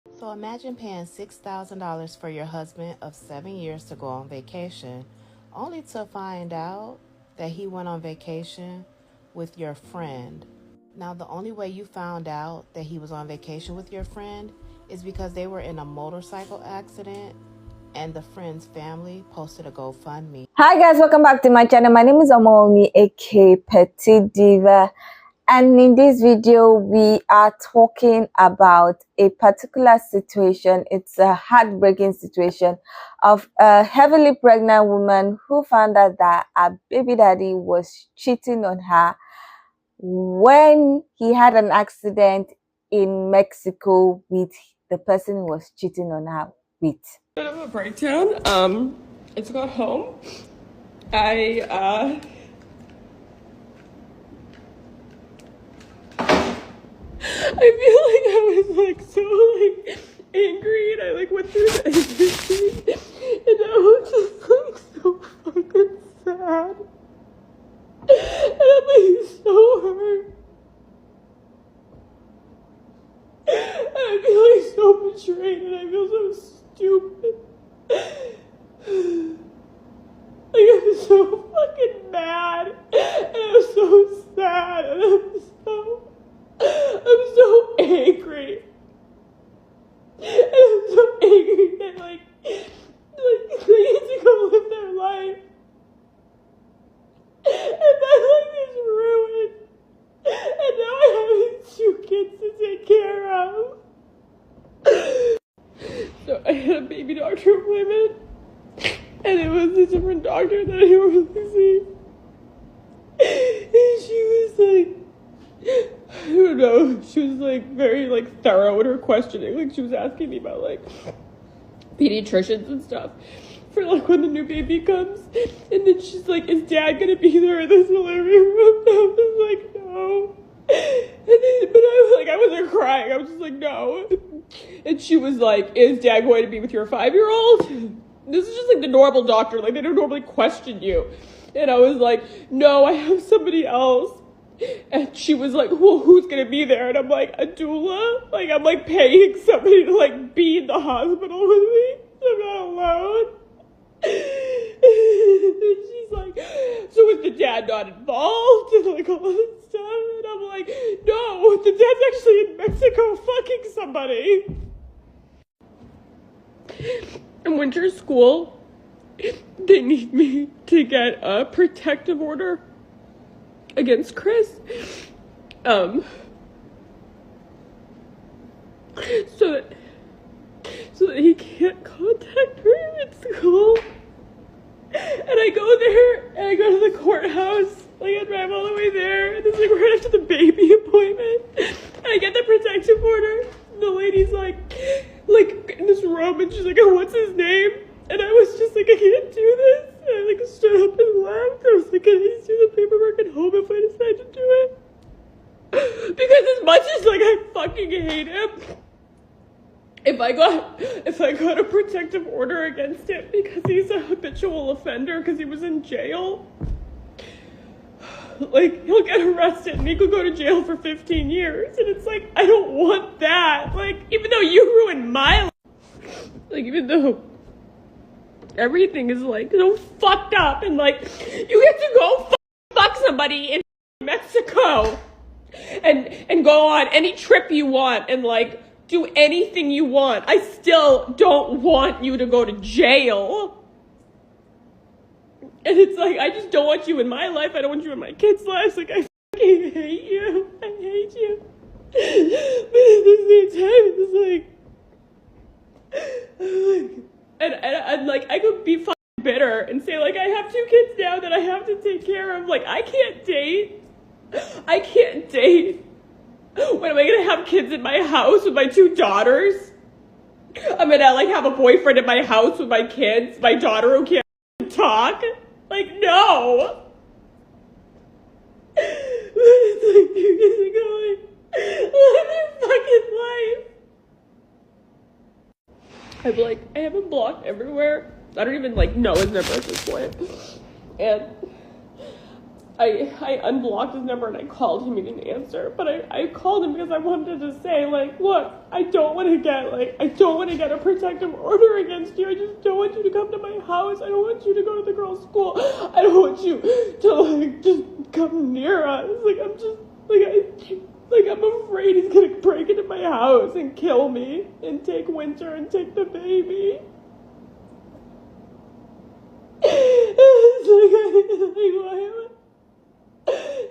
So imagine paying $6,000 for your husband of 7 years to go on vacation, only to find out that he went on vacation with your friend. Now, the only way you found out that he was on vacation with your friend is because they were in a motorcycle accident and the friend's family posted a GoFundMe. Hi guys, welcome back to my channel. My name is Omomi, aka Petite Diva, and in this video we are talking about a particular situation. It's a heartbreaking situation of a heavily pregnant woman who found out that her baby daddy was cheating on her when he had an accident in Mexico with the person who was cheating on her with. Bit of a breakdown. I just got home. I feel like I was like so like angry, and I like went through the anger scene, and I was just like so fucking sad, and I'm like so hurt. And I feel like so betrayed, and I feel so stupid. Like, I'm so fucking mad, and I'm so sad, and I'm so angry. And I'm so angry that like they get to go live their life. And my life is ruined. And now I have these 2 kids to take care of. So I had a baby doctor appointment, and it was a different doctor than I normally see. And she was like, I don't know, she was like very like thorough in her questioning. Like, she was asking me about like pediatricians and stuff for like when the new baby comes. And then she's like, is dad gonna be there in this delivery room? And I was like, no. But I wasn't crying. I was just like, no. And she was like, is dad going to be with your 5-year-old? This is just like the normal doctor. Like, they don't normally question you. And I was like, no, I have somebody else. And she was like, well, who's going to be there? And I'm like, a doula? Like, I'm like paying somebody to like be in the hospital with me. So I'm not alone. And she's like, so is the dad not involved? And like all this stuff. And I'm like, no, the dad's actually in Mexico fucking somebody. In winter school, they need me to get a protective order against Chris. So that he can't contact her at school. And I go there, and I go to the courthouse, like I drive all the way there, and it's like right after the baby appointment, and I get the protective order, and the lady's like in this room, and she's like, oh, what's his name? And I was just like, I can't do this. And I like stood up and left. I was like, can I just do the paperwork at home if I decide to do it? Because as much as like I fucking hate him, if I got a protective order against him because he's a habitual offender because he was in jail, like, he'll get arrested and he could go to jail for 15 years. And it's like, I don't want that. Like, even though you ruined my life, like, even though everything is like so fucked up, and like, you get to go fuck somebody in Mexico and go on any trip you want and like do anything you want. I still don't want you to go to jail. And it's like, I just don't want you in my life. I don't want you in my kids' lives. Like, I fucking hate you. I hate you. But at the same time, it's like, and like, I could be fucking bitter and say like, I have 2 kids now that I have to take care of. Like, I can't date. When am I gonna have kids in my house with my 2 daughters? I'm gonna like have a boyfriend in my house with my kids, my daughter who can't talk? Like, no. It's like, you get to go like, live your fucking life. I'm like, I have him blocked everywhere. I don't even like know his number at this point. And I unblocked his number and I called him, he didn't answer, but I called him because I wanted to say, like, look, I don't want to get a protective order against you. I just don't want you to come to my house. I don't want you to go to the girls' school. I don't want you to, like, just come near us. Like, I'm just, I'm afraid he's gonna break into my house and kill me and take Winter and take the baby.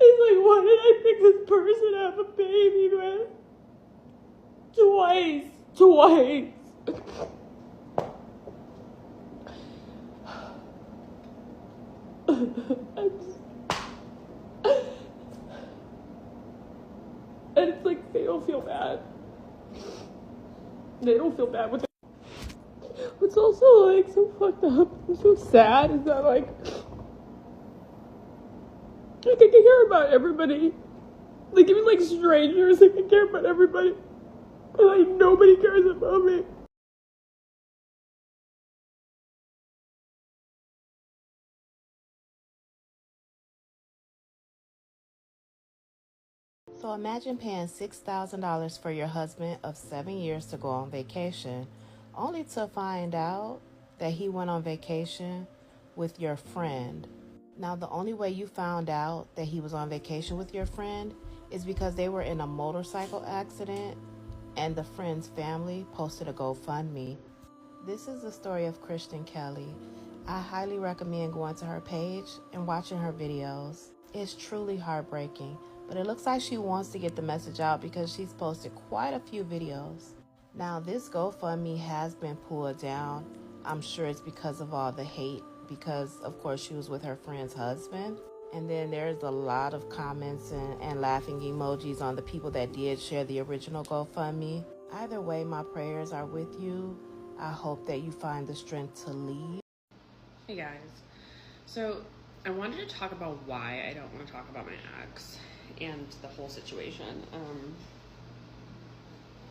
It's like, why did I pick this person to have a baby with? Twice. And it's like, they don't feel bad. They don't feel bad with it. What's also, like, so fucked up and so sad is that, like I care about everybody. Like, even, like, strangers, like, I care about everybody. And, like, nobody cares about me. So imagine paying $6,000 for your husband of 7 years to go on vacation, only to find out that he went on vacation with your friend. Now, the only way you found out that he was on vacation with your friend is because they were in a motorcycle accident and the friend's family posted a GoFundMe. This is the story of Kristen Kelly. I highly recommend going to her page and watching her videos. It's truly heartbreaking, but it looks like she wants to get the message out because she's posted quite a few videos. Now, this GoFundMe has been pulled down. I'm sure it's because of all the hate, because of course she was with her friend's husband. And then there's a lot of comments and laughing emojis on the people that did share the original GoFundMe. Either way, my prayers are with you. I hope that you find the strength to leave. Hey guys, so I wanted to talk about why I don't want to talk about my ex and the whole situation.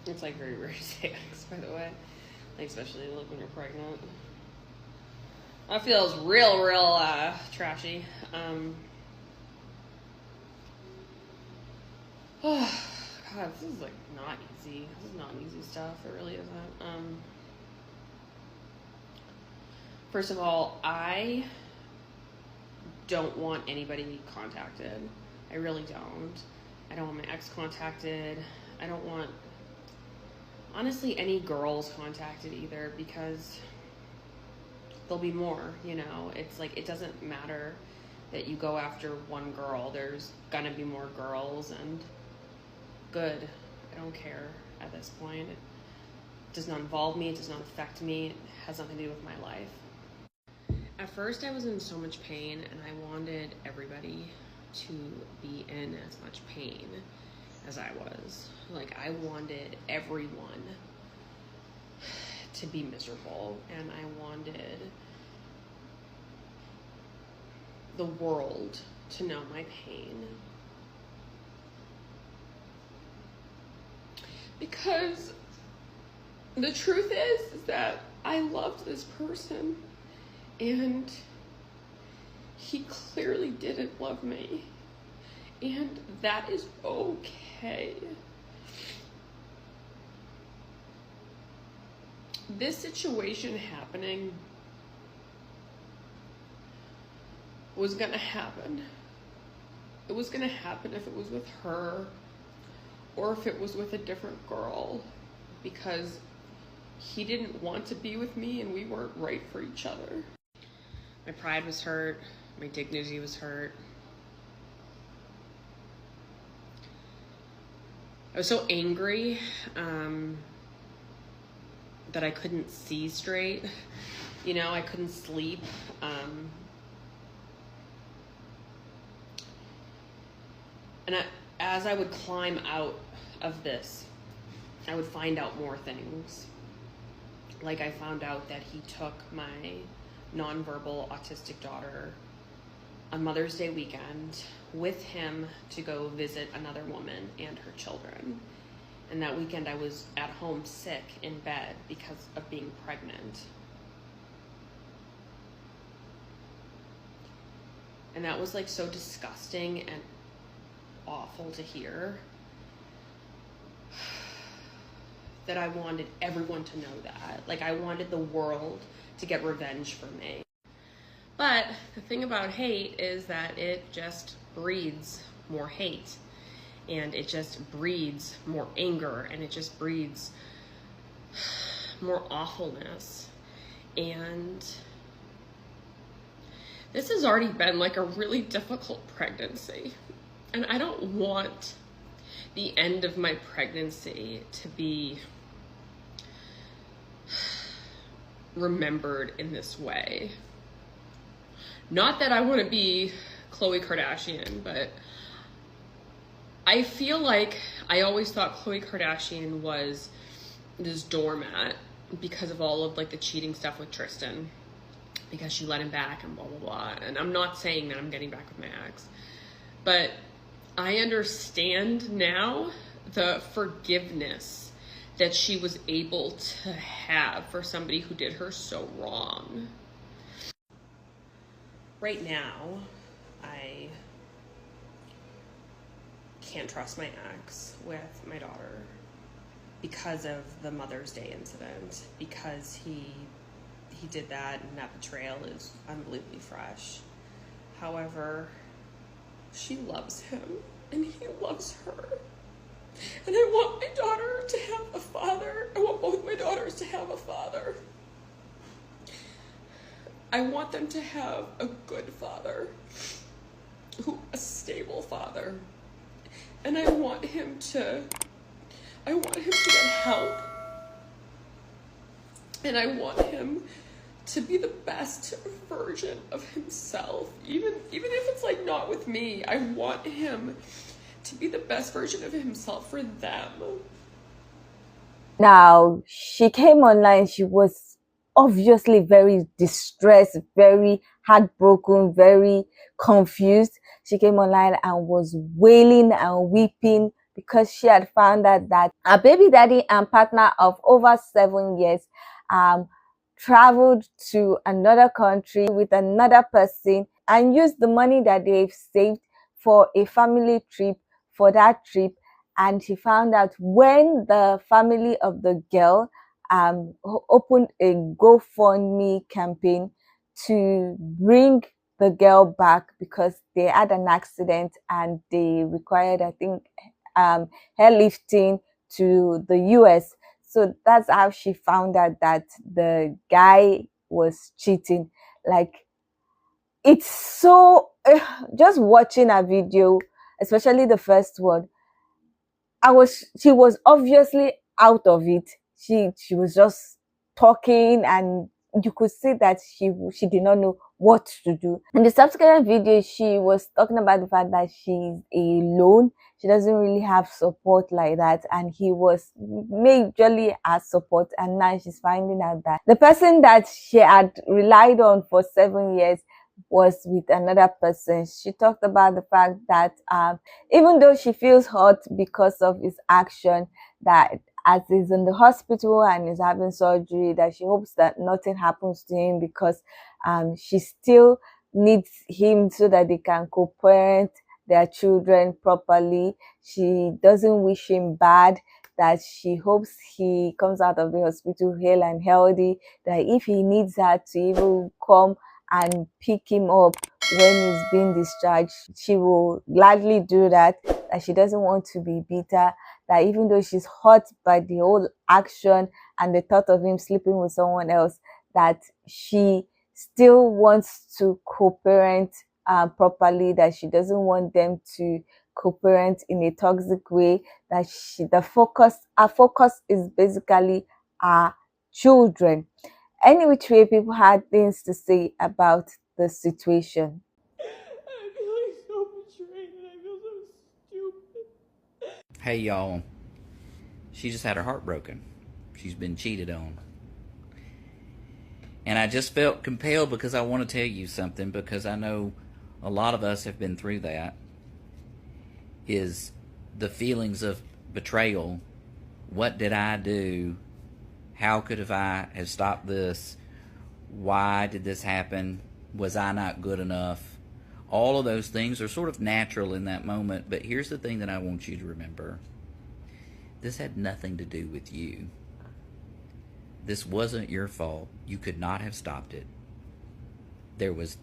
It's like very rare to say ex, by the way, like especially like when you're pregnant. That feels real trashy. Oh God, this is like not easy. This is not easy stuff. It really isn't. First of all, I don't want anybody contacted. I really don't. I don't want my ex contacted. I don't want, honestly, any girls contacted either, because there'll be more, you know? It's like, it doesn't matter that you go after one girl. There's gonna be more girls, and good. I don't care at this point. It does not involve me. It does not affect me. It has nothing to do with my life. At first, I was in so much pain, and I wanted everybody to be in as much pain as I was. Like, I wanted everyone to be miserable, and I wanted the world to know my pain. Because the truth is that I loved this person, and he clearly didn't love me, and that is okay. This situation happening was gonna happen. It was gonna happen if it was with her or if it was with a different girl, because he didn't want to be with me and we weren't right for each other. My pride was hurt. My dignity was hurt. I was so angry that I couldn't see straight. You know, I couldn't sleep. As I would climb out of this, I would find out more things. Like, I found out that he took my nonverbal autistic daughter on Mother's Day weekend with him to go visit another woman and her children. And that weekend I was at home sick in bed because of being pregnant. And that was like so disgusting and awful to hear, that I wanted everyone to know that. Like, I wanted the world to get revenge for me. But the thing about hate is that it just breeds more hate, and it just breeds more anger, and it just breeds more awfulness. And this has already been like a really difficult pregnancy, and I don't want the end of my pregnancy to be remembered in this way. Not that I want to be Khloe Kardashian, but I feel like I always thought Khloe Kardashian was this doormat because of all of like the cheating stuff with Tristan, because she let him back and blah, blah, blah. And I'm not saying that I'm getting back with my ex, but I understand now the forgiveness that she was able to have for somebody who did her so wrong. Right now, I can't trust my ex with my daughter because of the Mother's Day incident, because he did that, and that betrayal is unbelievably fresh. However, she loves him and he loves her. And I want my daughter to have a father. I want both my daughters to have a father. I want them to have a good father, a stable father. And I want him to get help. And I want him to be the best version of himself. Even if it's like not with me, I want him to be the best version of himself for them. Now, she came online, she was obviously very distressed, very heartbroken, very confused. She came online and was wailing and weeping because she had found out that her baby daddy and partner of over 7 years traveled to another country with another person and used the money that they've saved for a family trip for that trip. And she found out when the family of the girl opened a GoFundMe campaign to bring the girl back because they had an accident and they required, I think, airlifting to the US. So that's how she found out that the guy was cheating. Like, it's so just watching a video, especially the first one, she was obviously out of it. She was just talking, and you could see that she did not know what to do. In the subsequent video, she was talking about the fact that she's alone. She doesn't really have support like that, and he was majorly her support. And now she's finding out that the person that she had relied on for 7 years was with another person. She talked about the fact that even though she feels hurt because of his action, that as he's in the hospital and is having surgery, that she hopes that nothing happens to him because she still needs him so that they can co-parent their children properly. She doesn't wish him bad, that she hopes he comes out of the hospital hale and healthy, that if he needs her to even come and pick him up when he's being discharged, she will gladly do that. That she doesn't want to be bitter, that even though she's hurt by the whole action and the thought of him sleeping with someone else, that she still wants to co-parent properly, that she doesn't want them to co-parent in a toxic way, that her focus is basically our children. Any which way, people had things to say about the situation. I feel like so betrayed and I feel so stupid. Hey y'all, she just had her heart broken. She's been cheated on. And I just felt compelled because I want to tell you something, because I know a lot of us have been through that, is the feelings of betrayal. What did I do? How could I have stopped this? Why did this happen? Was I not good enough? All of those things are sort of natural in that moment, but here's the thing that I want you to remember. This had nothing to do with you. This wasn't your fault. You could not have stopped it. There was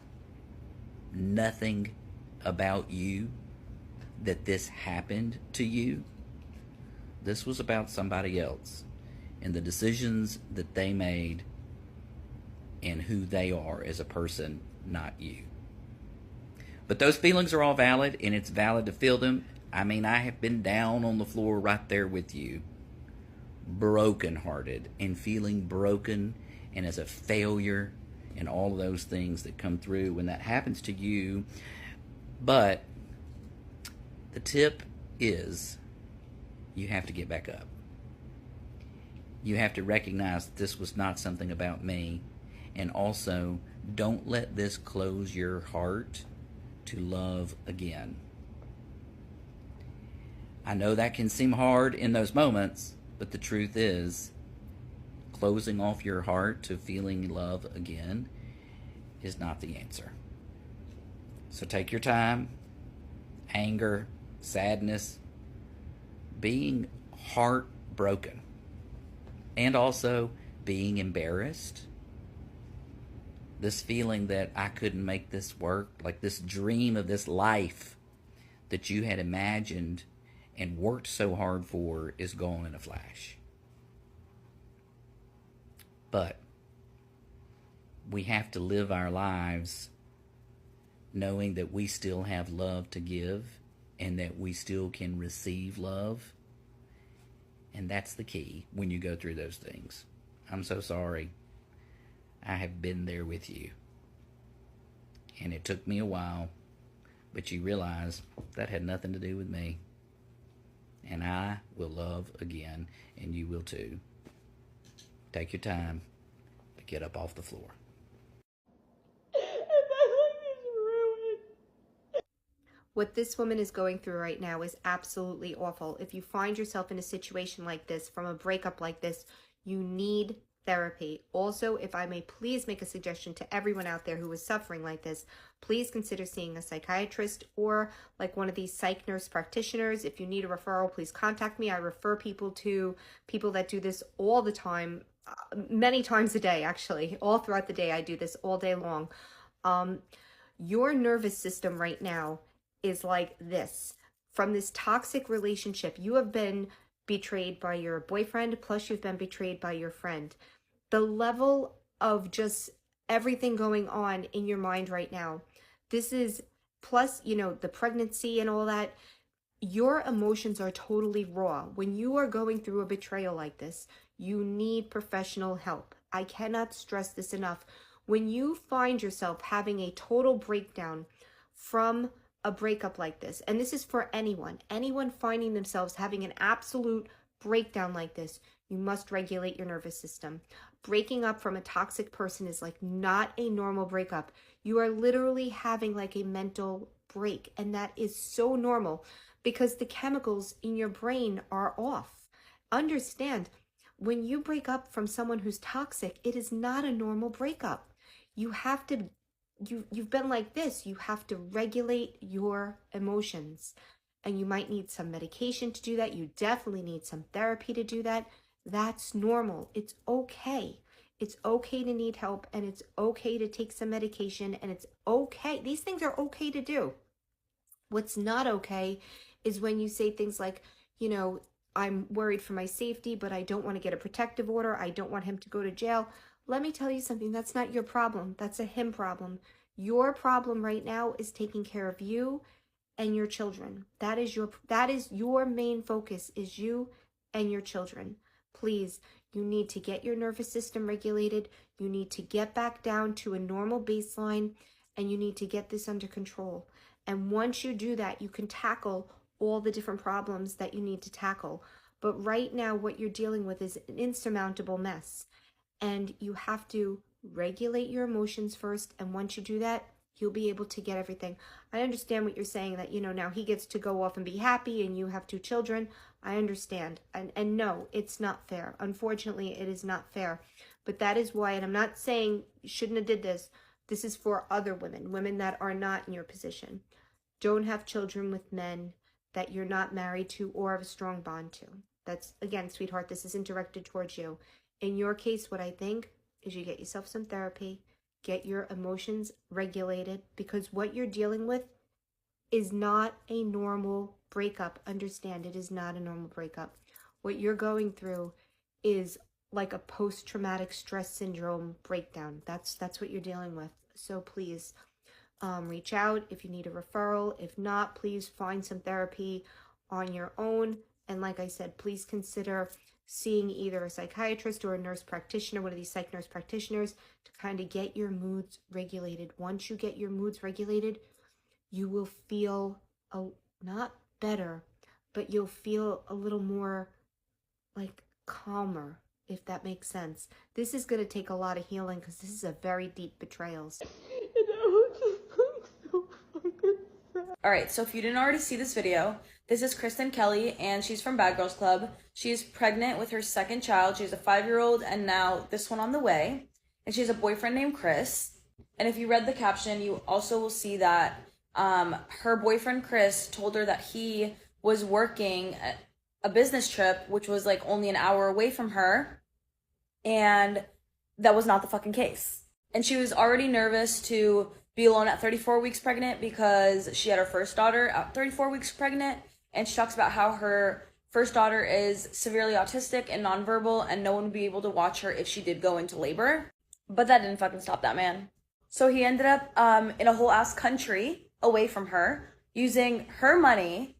nothing about you that this happened to you. This was about somebody else and the decisions that they made and who they are as a person, not you. But those feelings are all valid, and it's valid to feel them. I mean, I have been down on the floor right there with you, brokenhearted and feeling broken and as a failure and all of those things that come through when that happens to you. But the tip is you have to get back up. You have to recognize that this was not something about me. And also, don't let this close your heart to love again. I know that can seem hard in those moments, but the truth is, closing off your heart to feeling love again is not the answer. So take your time. Anger, sadness, being heartbroken, and also being embarrassed. This feeling that I couldn't make this work, like this dream of this life that you had imagined and worked so hard for is gone in a flash. But we have to live our lives knowing that we still have love to give and that we still can receive love. And that's the key when you go through those things. I'm so sorry. I have been there with you. And it took me a while, but you realize that had nothing to do with me. And I will love again, and you will too. Take your time, but get up off the floor. What this woman is going through right now is absolutely awful. If you find yourself in a situation like this, from a breakup like this, you need therapy. Also, if I may please make a suggestion to everyone out there who is suffering like this, please consider seeing a psychiatrist or like one of these psych nurse practitioners. If you need a referral, please contact me. I refer people to people that do this all the time, many times a day, actually. All throughout the day, I do this all day long. Your nervous system right now is like this. From this toxic relationship, you have been betrayed by your boyfriend, plus you've been betrayed by your friend. The level of just everything going on in your mind right now, this is, plus, you know, the pregnancy and all that, your emotions are totally raw. When you are going through a betrayal like this, you need professional help. I cannot stress this enough. When you find yourself having a total breakdown from a breakup like this, and this is for anyone finding themselves having an absolute breakdown like this, you must regulate your nervous system. Breaking up from a toxic person is like not a normal breakup. You are literally having like a mental break, and that is so normal because the chemicals in your brain are off. Understand, when you break up from someone who's toxic, it is not a normal breakup. You have to you've been like this. You have to regulate your emotions, and you might need some medication to do that. You definitely need some therapy to do that. That's normal. It's okay. It's okay to need help, and it's okay to take some medication, and it's okay. These things are okay to do. What's not okay is when you say things like, you know, I'm worried for my safety, but I don't want to get a protective order. I don't want him to go to jail. Let me tell you something. That's not your problem. That's a him problem. Your problem right now is taking care of you and your children. That is your main focus, is you and your children. Please, you need to get your nervous system regulated. You need to get back down to a normal baseline, and you need to get this under control. And once you do that, you can tackle all the different problems that you need to tackle. But right now, what you're dealing with is an insurmountable mess. And you have to regulate your emotions first. And once you do that, you'll be able to get everything. I understand what you're saying, that, you know, now he gets to go off and be happy and you have 2 children. I understand. And no, it's not fair. Unfortunately, it is not fair. But that is why, and I'm not saying you shouldn't have did this, This is for other women, women that are not in your position. Don't have children with men that you're not married to or have a strong bond to. That's, again, sweetheart, this isn't directed towards you. In your case, what I think is you get yourself some therapy, get your emotions regulated, because what you're dealing with is not a normal breakup. Understand, it is not a normal breakup. What you're going through is like a post-traumatic stress syndrome breakdown. That's what you're dealing with. So please reach out if you need a referral. If not, please find some therapy on your own. And like I said, please consider seeing either a psychiatrist or a nurse practitioner, one of these psych nurse practitioners, to kind of get your moods regulated. Once you get your moods regulated, you will feel not better, but you'll feel a little more like calmer, if that makes sense. This is going to take a lot of healing because this is a very deep betrayal. Alright, so if you didn't already see this video, this is Kristen Kelly, and she's from Bad Girls Club. She's pregnant with her second child. She has a 5-year-old, and now this one on the way. And she has a boyfriend named Chris. And if you read the caption, you also will see that her boyfriend Chris told her that he was working a business trip, which was like only an hour away from her. And that was not the fucking case. And she was already nervous to be alone at 34 weeks pregnant because she had her first daughter at 34 weeks pregnant. And she talks about how her first daughter is severely autistic and nonverbal, and no one would be able to watch her if she did go into labor. But that didn't fucking stop that man. So he ended up in a whole ass country away from her, using her money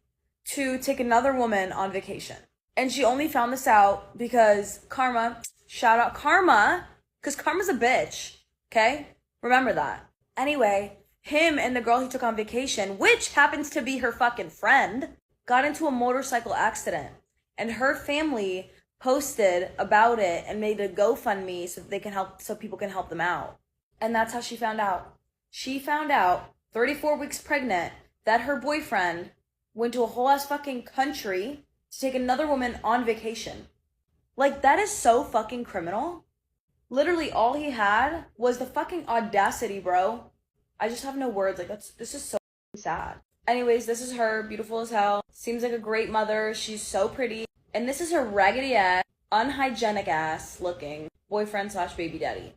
to take another woman on vacation. And she only found this out because Karma, shout out Karma, because Karma's a bitch, okay? Remember that. Anyway, him and the girl he took on vacation, which happens to be her fucking friend, got into a motorcycle accident. And her family posted about it and made a GoFundMe so that they can help, so people can help them out. And that's how she found out. She found out 34 weeks pregnant that her boyfriend went to a whole ass fucking country to take another woman on vacation. Like, that is so fucking criminal. Literally all he had was the fucking audacity, bro. I just have no words. Like, this is so sad. Anyways, this is her, beautiful as hell. Seems like a great mother. She's so pretty. And this is her raggedy ass, unhygienic ass looking boyfriend slash baby daddy.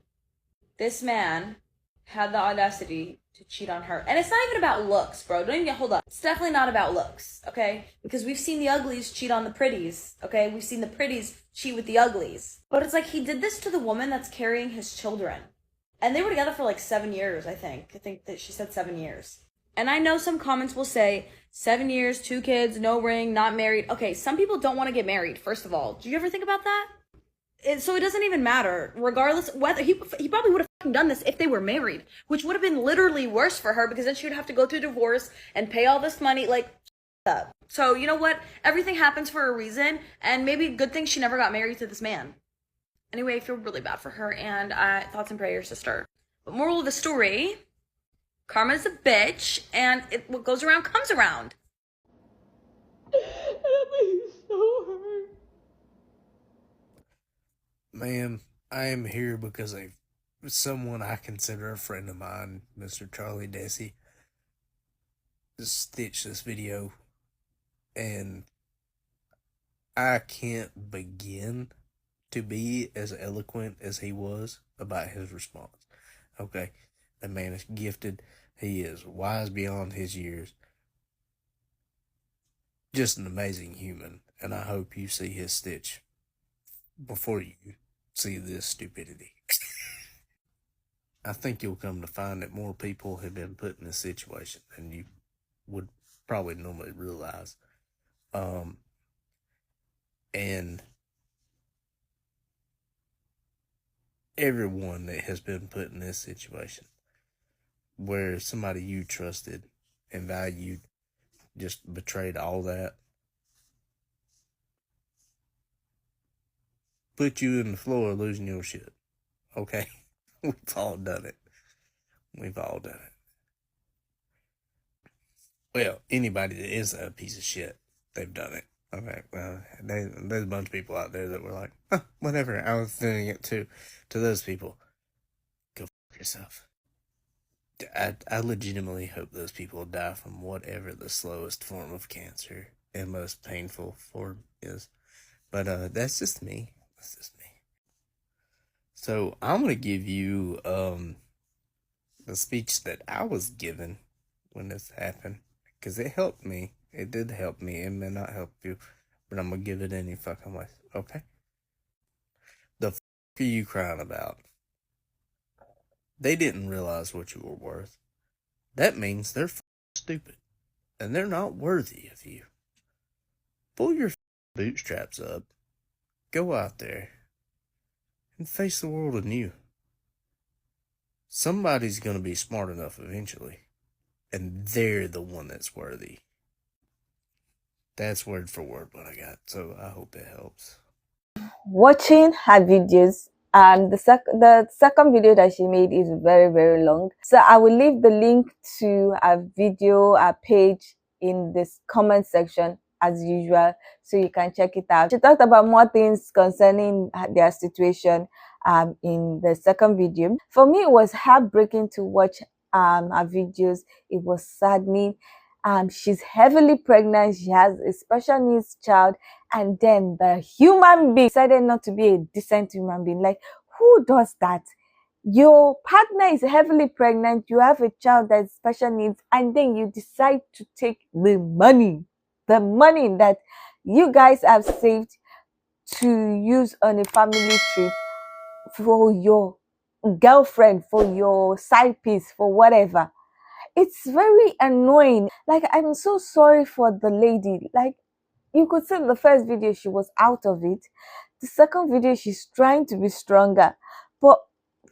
This man had the audacity to cheat on her. And it's not even about looks, bro. Don't even hold up. It's definitely not about looks, okay? Because we've seen the uglies cheat on the pretties, okay? We've seen the pretties cheat with the uglies. But it's like he did this to the woman that's carrying his children. And they were together for like 7 years, I think. I think that she said 7 years. And I know some comments will say, 7 years, 2 kids, no ring, not married. Okay, some people don't want to get married, first of all. Do you ever think about that? So it doesn't even matter, regardless whether he probably would have done this if they were married, which would have been literally worse for her because then she would have to go through divorce and pay all this money, like, up. So you know what? Everything happens for a reason, and maybe good thing she never got married to this man. Anyway, I feel really bad for her, and thoughts and prayers, sister. But moral of the story, karma's a bitch, and what goes around comes around. That makes so hurt. Man, I am here because of someone I consider a friend of mine, Mr. Charlie Desi, stitched this video, and I can't begin to be as eloquent as he was about his response. Okay, the man is gifted. He is wise beyond his years. Just an amazing human, and I hope you see his stitch before you see this stupidity. I think you'll come to find that more people have been put in this situation than you would probably normally realize. And everyone that has been put in this situation where somebody you trusted and valued just betrayed all that, put you in the floor losing your shit. Okay? We've all done it. We've all done it. Well, anybody that is a piece of shit, they've done it. Okay, well, there's a bunch of people out there that were like, whatever, I was doing it too. To those people, go fuck yourself. I legitimately hope those people die from whatever the slowest form of cancer and most painful form is. But that's just me. That's just me. So I'm gonna give you the speech that I was given when this happened, because it helped me. It did help me. It may not help you, but I'm gonna give it any fucking way. Okay? The fuck are you crying about? They didn't realize what you were worth. That means they're stupid, and they're not worthy of you. Pull your bootstraps up, go out there, and face the world anew. Somebody's gonna be smart enough eventually, and they're the one that's worthy. That's word for word what I got, so I hope it helps. Watching her videos, and the second video that she made is very, very long, so I will leave the link to her video, her page, in this comment section as usual, so you can check it out. She talked about more things concerning their situation in the second video. For me, it was heartbreaking to watch her videos. It was saddening. She's heavily pregnant. She has a special needs child, and then the human being decided not to be a decent human being. Like, who does that? Your partner is heavily pregnant, you have a child that has special needs, and then you decide to take the money that you guys have saved to use on a family trip for your girlfriend, for your side piece, for whatever. It's very annoying. Like, I'm so sorry for the lady. Like, you could see in the first video she was out of it. The second video she's trying to be stronger, but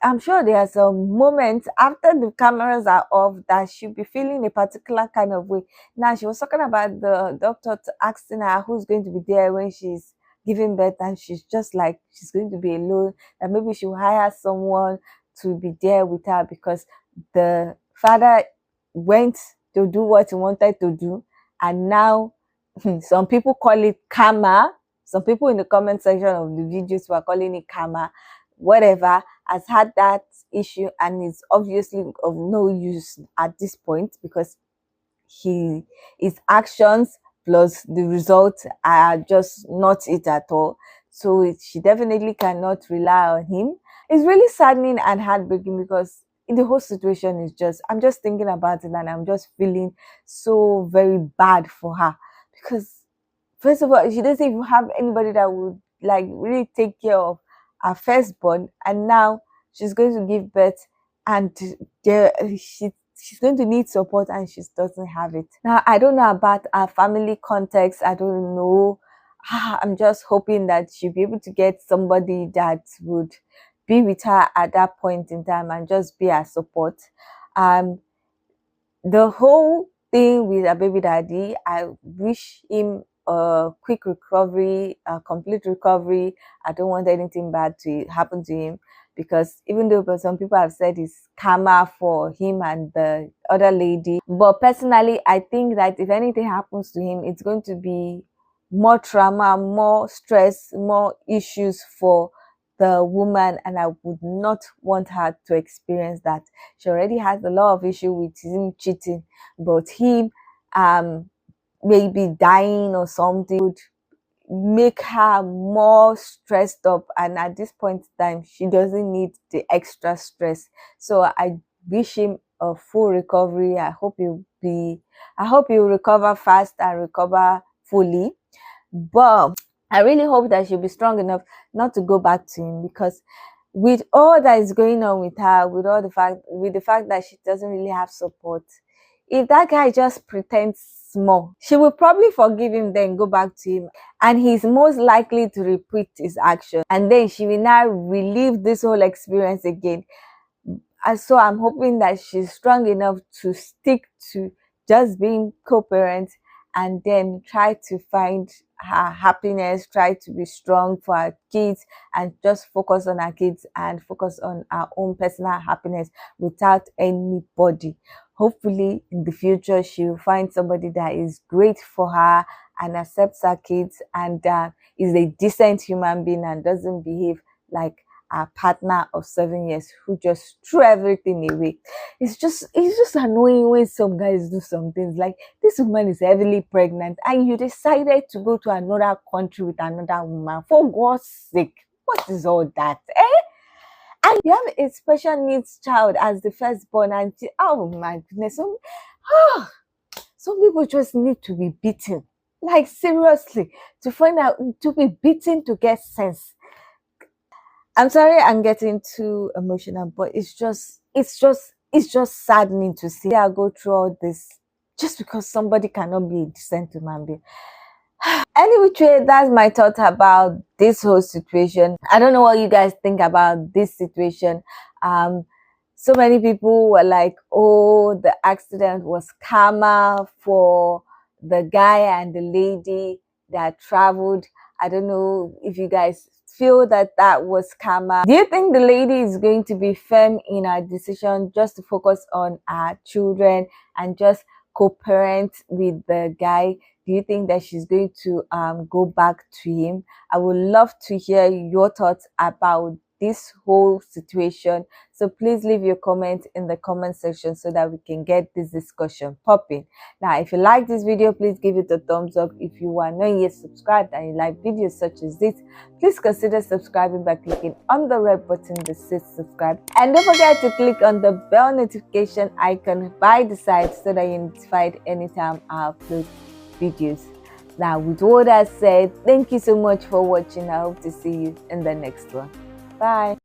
I'm sure there are some moments after the cameras are off that she'll be feeling a particular kind of way. Now, she was talking about the doctor asking her who's going to be there when she's giving birth, and she's just like, she's going to be alone, and maybe she'll hire someone to be there with her because the father went to do what he wanted to do, and now some people call it karma. Some people in the comment section of the videos were calling it karma. Whatever, has had that issue and is obviously of no use at this point, because his actions plus the results are just not it at all. So she definitely cannot rely on him. It's really saddening and heartbreaking, because the whole situation is just, I'm just thinking about it and I'm just feeling so very bad for her, because first of all, she doesn't even have anybody that would like really take care of her firstborn, and now she's going to give birth, and she's going to need support and she doesn't have it. Now, I don't know about her family context. I don't know. I'm just hoping that she'll be able to get somebody that would be with her at that point in time and just be her support. The whole thing with a baby daddy, I wish him a quick recovery, a complete recovery. I don't want anything bad to happen to him, because even though some people have said it's karma for him and the other lady, but personally, I think that if anything happens to him, it's going to be more trauma, more stress, more issues for the woman, and I would not want her to experience that. She already has a lot of issue with him cheating, but him maybe dying or something would make her more stressed up, and at this point in time she doesn't need the extra stress. So I wish him a full recovery. I hope he'll recover fast and recover fully, but I really hope that she'll be strong enough not to go back to him, because with all that is going on with her, with the fact that she doesn't really have support, if that guy just pretends small, she will probably forgive him, then go back to him, and he's most likely to repeat his action, and then she will now relive this whole experience again. And so I'm hoping that she's strong enough to stick to just being co-parent, and then try to find her happiness, try to be strong for her kids, and just focus on her kids and focus on her own personal happiness without anybody. Hopefully in the future she'll find somebody that is great for her and accepts her kids, and is a decent human being and doesn't behave like a partner of 7 years who just threw everything away. It's just annoying when some guys do some things like this woman is heavily pregnant and you decided to go to another country with another woman. For God's sake, what is all that? And you have a special needs child as the firstborn, and oh my goodness, some people just need to be beaten. Like seriously, to find out, to be beaten to get sense. I'm sorry I'm getting too emotional, but it's just saddening to see I go through all this just because somebody cannot be a decent human being. Anyway, that's my thought about this whole situation. I don't know what you guys think about this situation. So many people were like, oh, the accident was karma for the guy and the lady that traveled. I don't know if you guys feel that was karma. Do you think the lady is going to be firm in her decision just to focus on her children and just co-parent with the guy? Do you think that she's going to go back to him? I would love to hear your thoughts about this whole situation. So please leave your comment in the comment section so that we can get this discussion popping. Now, if you like this video, please give it a thumbs up. If you are not yet subscribed and you like videos such as this, please consider subscribing by clicking on the red button that says subscribe. And don't forget to click on the bell notification icon by the side so that you're notified anytime I upload videos. Now, with all that said, thank you so much for watching. I hope to see you in the next one. Bye.